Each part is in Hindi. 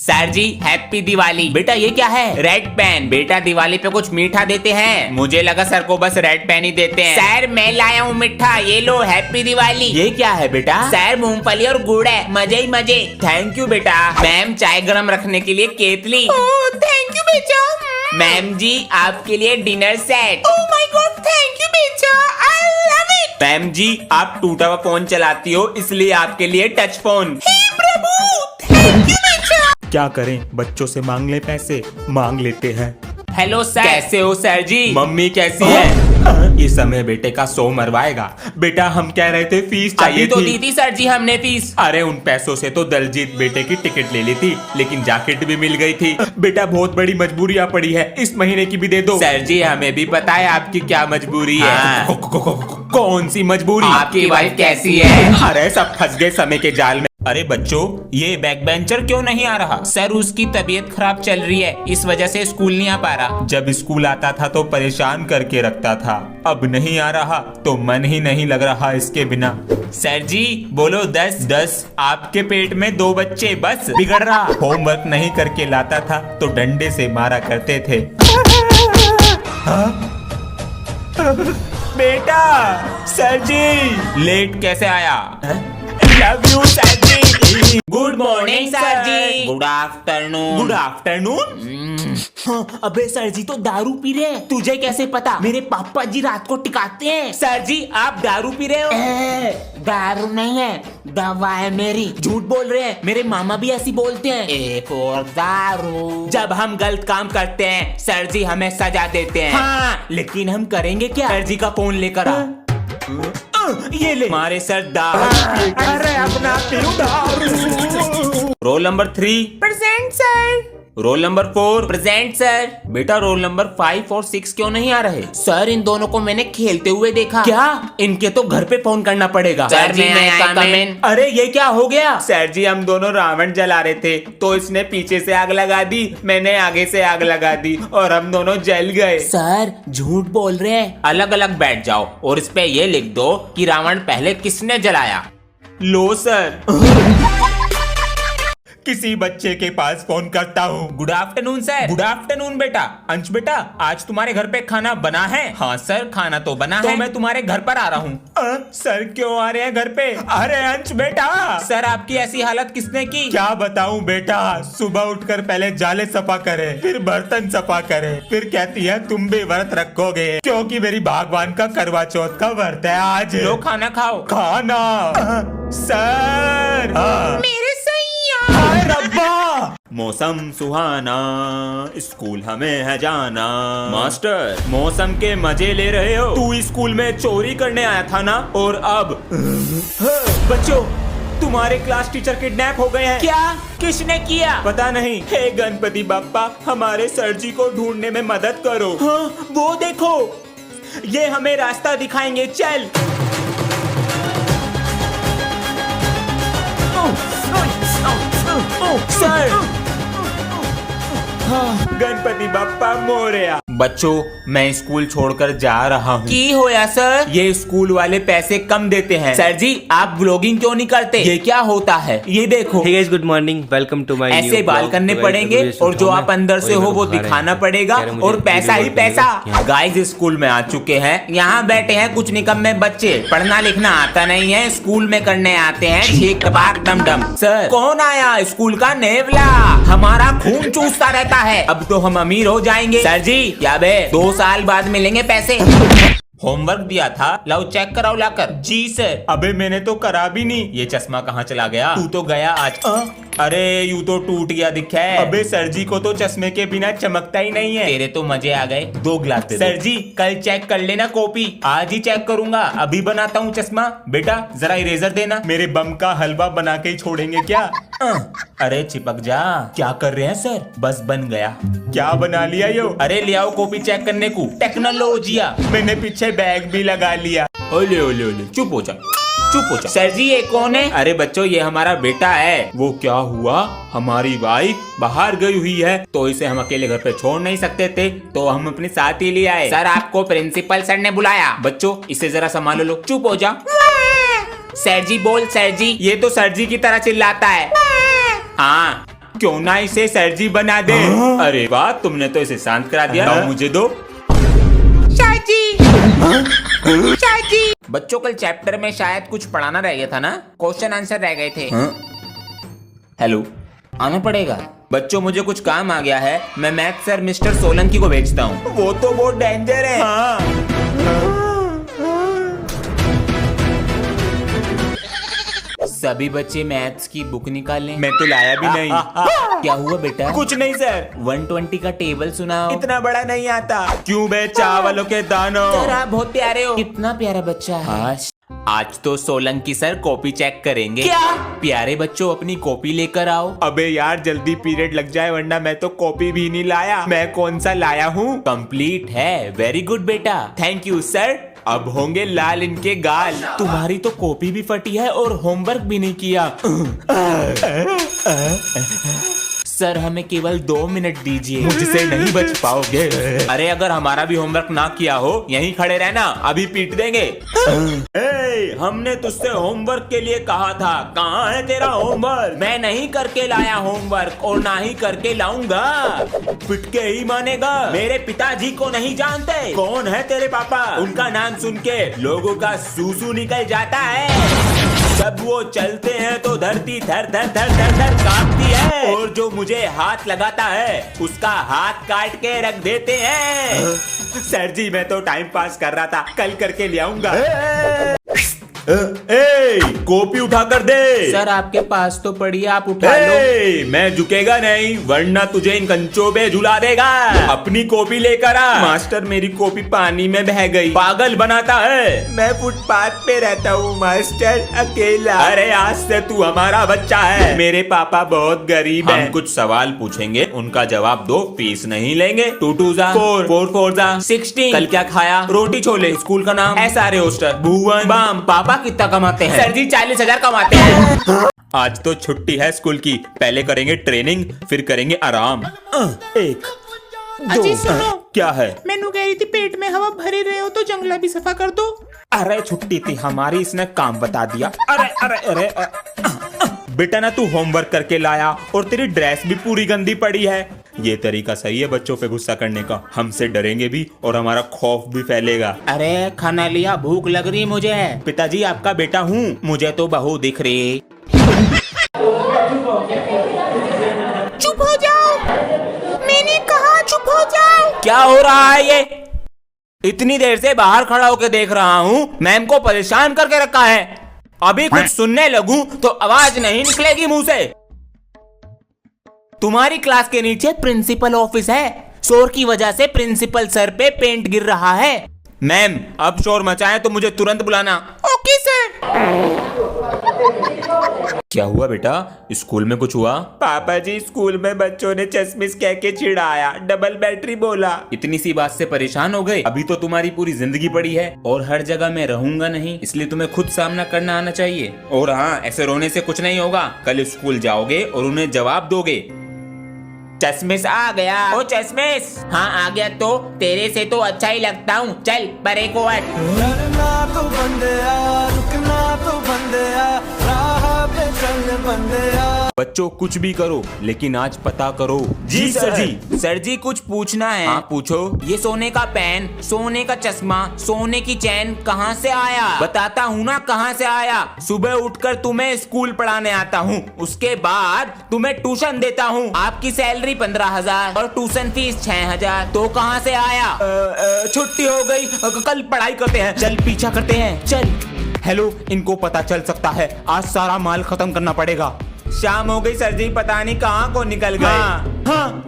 सर जी हैप्पी दिवाली। बेटा ये क्या है? Red pen. बेटा दिवाली पे कुछ मीठा देते हैं। मुझे लगा सर को बस रेड पेन ही देते हैं। सर मैं लाया हूँ मीठा, ये लो हैप्पी दिवाली। ये क्या है बेटा? सर मूंगफली और गुड़ है, मजे ही मजे। थैंक यू बेटा। मैम चाय गरम रखने के लिए केतली। थैंक यू बेटा। मैम जी आपके लिए dinner set. Oh my God, thank you बेटा, I love it. Ma'am ji आप टूटा हुआ फोन चलाती हो इसलिए आपके लिए टच फोन। हे प्रभु, थैंक यू बेटा। क्या करें, बच्चों से मांग ले पैसे, मांग लेते हैं। हेलो सर, कैसे हो सर जी? मम्मी कैसी है? इस समय बेटे का 100 मरवाएगा। बेटा हम कह रहे थे फीस चाहिए अभी तो थी। दी थी सर जी हमने फीस। अरे उन पैसों से तो दलजीत बेटे की टिकट ले ली थी, लेकिन जैकेट भी मिल गई थी। बेटा बहुत बड़ी मजबूरियां पड़ी है, इस महीने की भी दे दो। सर जी हमें भी पता है आपकी क्या मजबूरी है। कौन सी मजबूरी? आपकी वाइफ कैसी है? अरे सब फंस गए समय के जाल में। अरे बच्चों ये बैक बेंचर क्यों नहीं आ रहा? सर उसकी तबीयत खराब चल रही है, इस वजह से स्कूल नहीं आ पा रहा। जब स्कूल आता था तो परेशान करके रखता था, अब नहीं आ रहा तो मन ही नहीं लग रहा इसके बिना। सर जी बोलो 10। 10? आपके पेट में 2 बच्चे, बस बिगड़ रहा। होमवर्क नहीं करके लाता था तो डंडे से मारा करते थे। बेटा सर जी लेट कैसे आया? Love you sir ji. Good morning sir ji. Good afternoon. Good afternoon. अबे सर जी तो दारू पी रहे हैं, तुझे कैसे पता? मेरे पापा जी रात को टिकाते हैं। सर जी आप दारू पी रहे हो? दारू नहीं है, दवा है मेरी। झूठ बोल रहे हैं, मेरे मामा भी ऐसी बोलते हैं। एक और दारू। जब हम गलत काम करते हैं सर जी हमें सजा देते हैं। हाँ लेकिन हम करेंगे क्या? सर जी का फोन लेकर आ। ये ले हमारे सर दारू। अरे अपना पीऊ दारू। Roll number 3 present sir. Roll number 4 present sir. बेटा रोल नंबर 5 और 6 क्यों नहीं आ रहे? सर इन दोनों को मैंने खेलते हुए देखा। क्या? इनके तो घर पे फोन करना पड़ेगा। Sir ji, may I come in? अरे ये क्या हो गया? सर जी हम दोनों रावण जला रहे थे तो इसने पीछे से आग लगा दी, मैंने आगे से आग लगा दी और हम दोनों जल गए। सर झूठ बोल रहे हैं। अलग अलग बैठ जाओ और इस पे ये लिख दो कि रावण पहले किसने जलाया। लो सर। किसी बच्चे के पास फोन करता हूँ। Good afternoon sir. Good afternoon बेटा। अंश बेटा आज तुम्हारे घर पे खाना बना है? हाँ सर खाना तो बना तो है। मैं तुम्हारे घर पर आ रहा हूँ। सर क्यों आ रहे हैं घर पे? अरे अंश बेटा। सर आपकी ऐसी हालत किसने की? क्या बताऊं बेटा, सुबह उठकर पहले जाले सफा करे, फिर बर्तन सफा करे, फिर कहती है तुम भी व्रत रखोगे क्योंकि मेरी भगवान का करवा चौथ का व्रत है आज। लो खाना खाओ। खाना? सर मेरे हाय रब्बा। मौसम सुहाना, स्कूल हमें है जाना। मास्टर मौसम के मजे ले रहे हो? तू स्कूल में चोरी करने आया था ना, और अब बच्चों तुम्हारे क्लास टीचर किडनैप हो गए हैं। क्या? किसने किया? पता नहीं। हे गणपति बप्पा हमारे सर जी को ढूंढने में मदद करो। हाँ वो देखो, ये हमें रास्ता दिखाएंगे, चल। सर गणपति बप्पा मोरया। बच्चों मैं स्कूल छोड़कर जा रहा हूँ। की होया सर? ये स्कूल वाले पैसे कम देते हैं। सर जी आप ब्लॉगिंग क्यों नहीं करते? ये क्या होता है? ये देखो। Hey guys, good morning. Welcome to my new ऐसे बाल vlog. करने तो पड़ेंगे guys, और जो आप अंदर से हो वो खा रहे दिखाना हैं। पड़ेगा कह रहे मुझे और पैसा ही video पैसा। यहाँ। गाइस स्कूल में आ चुके हैं, यहाँ बैठे हैं कुछ निकम्मे बच्चे, पढ़ना लिखना आता नहीं है, स्कूल में करने आते हैं ठीक टपाक डम डम। सर कौन आया? स्कूल का नेवला, हमारा खून चूसता रहता है। अब तो हम अमीर हो जाएंगे। सर जी क्या बे 2 साल बाद मिलेंगे पैसे। होमवर्क दिया था, लाओ चेक कराओ लाकर। जी सर। अबे मैंने तो करा भी नहीं। ये चश्मा कहाँ चला गया? तू तो गया आज। अरे यूं तो टूट गया दिखा है। अबे सर जी को तो चश्मे के बिना चमकता ही नहीं है। तेरे तो मजे आ गए। 2 गिलास दे दो। सर जी कल चेक कर लेना कॉपी। आज ही चेक करूंगा, अभी बनाता हूँ चश्मा। बेटा जरा इरेजर देना। मेरे बम का हलवा बना के ही छोड़ेंगे क्या? अरे चिपक जा। क्या कर रहे हैं सर? बस बन गया। क्या बना लिया यो? अरे ले आओ कॉपी चेक करने को। टेक्नोलॉजिया। मैंने पीछे बैग भी लगा लिया। ओले ओले ओले चुप हो जा, चुप हो जा। सर जी ये कौन है? अरे बच्चों ये हमारा बेटा है। वो क्या हुआ? हमारी वाइफ बाहर गई हुई है तो इसे हम अकेले घर पे छोड़ नहीं सकते थे, तो हम अपने साथ ही ले आए। सर आपको प्रिंसिपल सर ने बुलाया। बच्चों इसे जरा संभालो लो। चुप हो जा। सर जी बोल सर जी। ये तो सर जी की तरह चिल्लाता है। हाँ क्यों ना इसे सर जी बना दे। अरे वाह, तुमने तो इसे शांत करा दिया। लाओ मुझे दो। शाजी शाजी। बच्चों कल चैप्टर में शायद कुछ पढ़ाना रह गया था ना, क्वेश्चन आंसर रह गए थे। हेलो, आना पड़ेगा। बच्चों मुझे कुछ काम आ गया है, मैं मैथ सर मिस्टर सोलंकी को भेजता हूँ। वो तो बहुत डेंजर है। हाँ। सभी बच्चे मैथ्स की बुक निकालें। मैं तो लाया भी नहीं। क्या हुआ बेटा? कुछ नहीं सर। 120 का टेबल सुनाओ। इतना बड़ा नहीं आता। क्यों बे चावलों के दानों। सर आप बहुत प्यारे हो। कितना प्यारा बच्चा है। आज तो सोलंकी सर कॉपी चेक करेंगे। क्या? प्यारे बच्चों अपनी कॉपी लेकर आओ। अबे यार जल्दी पीरियड लग जाए, वरना मैं तो कॉपी भी नहीं लाया। मैं कौन सा लाया हूँ? कंप्लीट है। वेरी गुड बेटा। Thank you sir. अब होंगे लाल इनके गाल। तुम्हारी तो कॉपी भी फटी है और होमवर्क भी नहीं किया। सर हमें केवल 2 मिनट दीजिए। मुझसे नहीं बच पाओगे। अरे अगर हमारा भी होमवर्क ना किया हो, यहीं खड़े रहना, अभी पीट देंगे। हमने तुझसे होमवर्क के लिए कहा था, कहाँ है तेरा होमवर्क? मैं नहीं करके लाया होमवर्क और ना ही करके लाऊंगा। पिट के ही मानेगा। मेरे पिताजी को नहीं जानते? कौन है तेरे पापा? उनका नाम सुन के लोगों का सूसू निकल जाता है। जब वो चलते हैं तो धरती थर थर थर थर थर कांपती है, और जो मुझे हाथ लगाता है उसका हाथ काट के रख देते हैं। सर जी मैं तो टाइम पास कर रहा था, कल करके ले आऊंगा। कॉपी उठा कर दे। सर आपके पास तो पड़ी है, आप उठा लो। मैं झुकेगा नहीं, वरना तुझे इन कंचों पे झुला देगा। अपनी कॉपी लेकर आ। मास्टर मेरी कॉपी पानी में बह गई। पागल बनाता है। मैं फुटपाथ पे रहता हूँ मास्टर, अकेला। अरे आज से तू हमारा बच्चा है। मेरे पापा बहुत गरीब हैं। हम कुछ सवाल पूछेंगे, उनका जवाब दो, फीस नहीं लेंगे। 2 2 जा 4 4 4 जा 16। कल क्या खाया? रोटी छोले। स्कूल का नाम? SRA hostel. भुवन बाम। पापा कितना कमाते हैं? सर जी 40,000 कमाते हैं। आज तो छुट्टी है स्कूल की, पहले करेंगे ट्रेनिंग, फिर करेंगे आराम। 1 अजी 2 सुनो। क्या है? मैनू कह रही थी पेट में हवा भरे रहे हो तो जंगला भी सफा कर दो। अरे छुट्टी थी हमारी, इसने काम बता दिया। अरे अरे अरे बेटा ना तू होमवर्क करके लाया और तेरी ड्रेस भी पूरी गंदी पड़ी है। ये तरीका सही है बच्चों पे गुस्सा करने का। हमसे डरेंगे भी और हमारा खौफ भी फैलेगा। अरे खाना लिया? भूख लग रही मुझे। पिताजी आपका बेटा हूँ। मुझे तो बहू दिख रही। चुप हो जाओ, मैंने कहा चुप हो जाओ। क्या हो रहा है ये? इतनी देर से बाहर खड़ा होकर देख रहा हूँ, मैम को परेशान करके रखा है। अभी कुछ सुनने लगूं तो आवाज नहीं निकलेगी मुंह से। तुम्हारी क्लास के नीचे प्रिंसिपल ऑफिस है, शोर की वजह से प्रिंसिपल सर पे पेंट गिर रहा है। मैम अब शोर मचाए तो मुझे तुरंत बुलाना। Okay sir. क्या हुआ बेटा? स्कूल में कुछ हुआ? पापा जी स्कूल में बच्चों ने चश्मिश कह के चिढ़ाया, डबल बैटरी बोला। इतनी सी बात से परेशान हो गए? अभी तो तुम्हारी पूरी जिंदगी पड़ी है और हर जगह मैं रहूंगा नहीं, इसलिए तुम्हें खुद सामना करना आना चाहिए। और हाँ, ऐसे रोने से कुछ नहीं होगा। कल स्कूल जाओगे और उन्हें जवाब दोगे। चश्मिश आ गया। ओ चश्मिश। हाँ आ गया, तो तेरे से तो अच्छा ही लगता हूँ। चल परे को हट। रुकना तो बंदया, रुकना तो बंदया, राह पे चल बंदया। बच्चों कुछ भी करो लेकिन आज पता करो। जी सर जी। सर जी कुछ पूछना है। हाँ पूछो। ये सोने का पेन, सोने का चश्मा, सोने की चैन कहाँ से आया? बताता हूँ ना कहाँ से आया। सुबह उठकर तुम्हें स्कूल पढ़ाने आता हूँ, उसके बाद तुम्हें ट्यूशन देता हूँ। आपकी सैलरी 15,000 और ट्यूशन फीस 6,000, तो कहाँ से आया? छुट्टी हो गई, कल पढ़ाई करते हैं। चल पीछा करते हैं, चल। हेलो, इनको पता चल सकता है, आज सारा माल खत्म करना पड़ेगा। शाम हो गई सर जी, पता नहीं कहाँ को निकल गए। हाँ।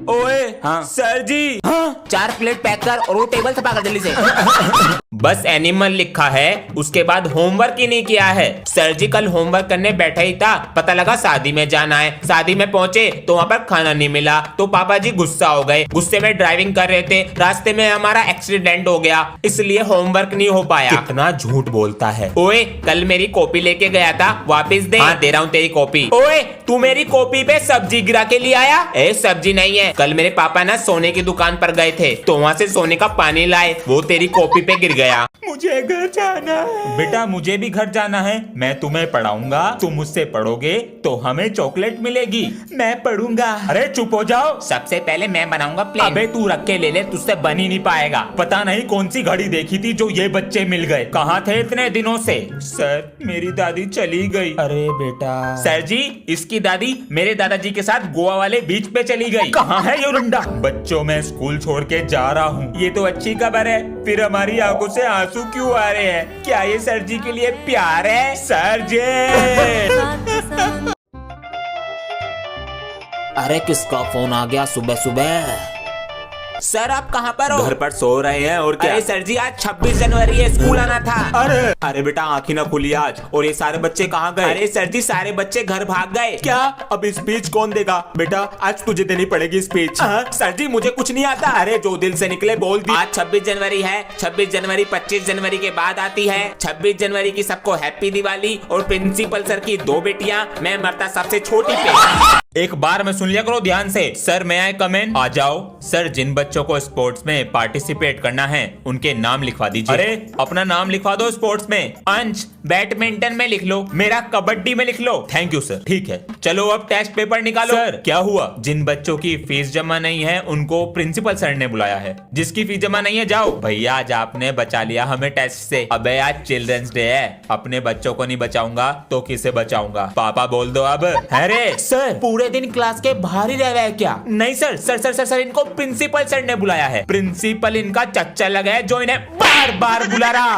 ओए हाँ। सर जी। 4 प्लेट पैक कर और वो टेबल सफा कर जल्दी से। बस एनिमल लिखा है, उसके बाद होमवर्क ही नहीं किया है। सर जी कल होमवर्क करने बैठा ही था, पता लगा शादी में जाना है। शादी में पहुंचे तो वहाँ पर खाना नहीं मिला, तो पापा जी गुस्सा हो गए। गुस्से में ड्राइविंग कर रहे थे, रास्ते में हमारा एक्सीडेंट हो गया, इसलिए होमवर्क नहीं हो पाया। कितना झूठ बोलता है। ओए कल मेरी कॉपी लेके गया था, वापस दे। हाँ दे रहा हूँ तेरी कॉपी। ओए तू मेरी कॉपी पे सब्जी गिरा के ले आया? ए सब्जी नहीं है, कल मेरे पापा ना सोने की दुकान पर गए थे, तो वहाँ से सोने का पानी लाए, वो तेरी कॉपी पे गिर गया। गया। मुझे घर जाना है। बेटा मुझे भी घर जाना है। मैं तुम्हें पढ़ाऊंगा, तुम मुझसे पढ़ोगे तो हमें चॉकलेट मिलेगी। मैं पढ़ूंगा। अरे चुप हो जाओ। सबसे पहले मैं बनाऊंगा प्लेन। अबे तू रख के ले ले, तुझसे बन ही नहीं पाएगा। पता नहीं कौन सी घड़ी देखी थी जो ये बच्चे मिल गए। कहाँ थे इतने दिनों से? सर मेरी दादी चली गई। अरे बेटा। सर जी इसकी दादी मेरे दादाजी के साथ गोवा वाले बीच पे चली गई। कहाँ है ये रुंडा? बच्चों मैं स्कूल छोड़ के जा रहा हूँ। ये तो अच्छी खबर है, फिर हमारी आंखों से आंसू क्यों आ रहे हैं? क्या ये सर जी के लिए प्यार है? सर जी। अरे किसका फोन आ गया सुबह सुबह? सर आप कहाँ पर हो? घर पर सो रहे हैं और क्या? अरे सर जी आज 26 जनवरी है, स्कूल आना था। अरे बेटा आँखी ना खुली आज। और ये सारे बच्चे कहाँ गए? अरे सर जी सारे बच्चे घर भाग गए। क्या? अब स्पीच कौन देगा? बेटा आज तुझे देनी पड़ेगी स्पीच। सर जी मुझे कुछ नहीं आता। अरे जो दिल से निकले बोल दी। आज 26 जनवरी है। 26 जनवरी 25 जनवरी के बाद आती है। 26 जनवरी की सबको हैप्पी दिवाली। और प्रिंसिपल सर की 2 बेटियां, मैं मरता सबसे छोटी पे। एक बार में सुन लिया करो ध्यान से। सर मैं आए कम इन? आ जाओ। सर जिन बच्चों को स्पोर्ट्स में पार्टिसिपेट करना है उनके नाम लिखवा दीजिए। अरे अपना नाम लिखवा दो स्पोर्ट्स में। अंश बैडमिंटन में लिख लो। मेरा कबड्डी में लिख लो। Thank you sir. ठीक है चलो अब टेस्ट पेपर निकालो। सर क्या हुआ? जिन बच्चों की फीस जमा नहीं है उनको प्रिंसिपल सर ने बुलाया है। जिसकी फीस जमा नहीं है जाओ। भैया आज आपने बचा लिया हमें टेस्ट से। अबे आज चिल्ड्रंस डे है, अपने बच्चों को नहीं बचाऊंगा तो किसे बचाऊंगा? पापा बोल दो अब। अरे सर पूरे दिन क्लास के बाहर ही रह रहा है क्या? नहीं sir sir sir sir sir इनको प्रिंसिपल सर ने बुलाया है। प्रिंसिपल इनका चच्चा लगा है जो इन्हें बार बार बुला रहा।